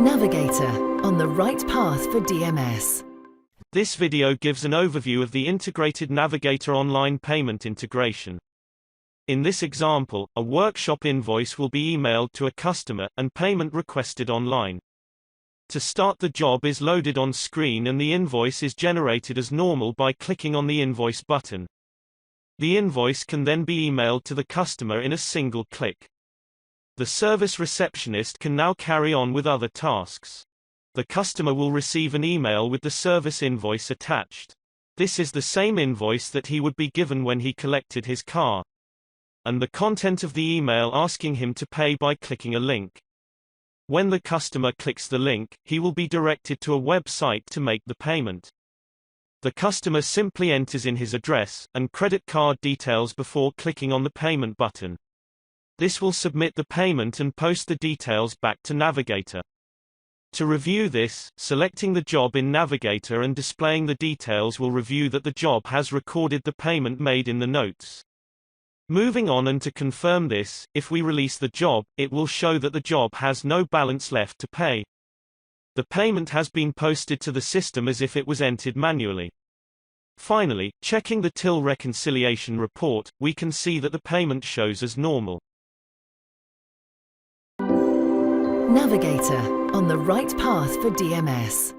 Navigator, on the right path for DMS. This video gives an overview of the integrated Navigator online payment integration. In this example, a workshop invoice will be emailed to a customer, and payment requested online. To start, the job is loaded on screen and the invoice is generated as normal by clicking on the Invoice button. The invoice can then be emailed to the customer in a single click. The service receptionist can now carry on with other tasks. The customer will receive an email with the service invoice attached. This is the same invoice that he would be given when he collected his car. And the content of the email asking him to pay by clicking a link. When the customer clicks the link, he will be directed to a website to make the payment. The customer simply enters in his address and credit card details before clicking on the payment button. This will submit the payment and post the details back to Navigator. To review this, selecting the job in Navigator and displaying the details will review that the job has recorded the payment made in the notes. Moving on, and to confirm this, if we release the job, it will show that the job has no balance left to pay. The payment has been posted to the system as if it was entered manually. Finally, checking the till reconciliation report, we can see that the payment shows as normal. Navigator, on the right path for DMS.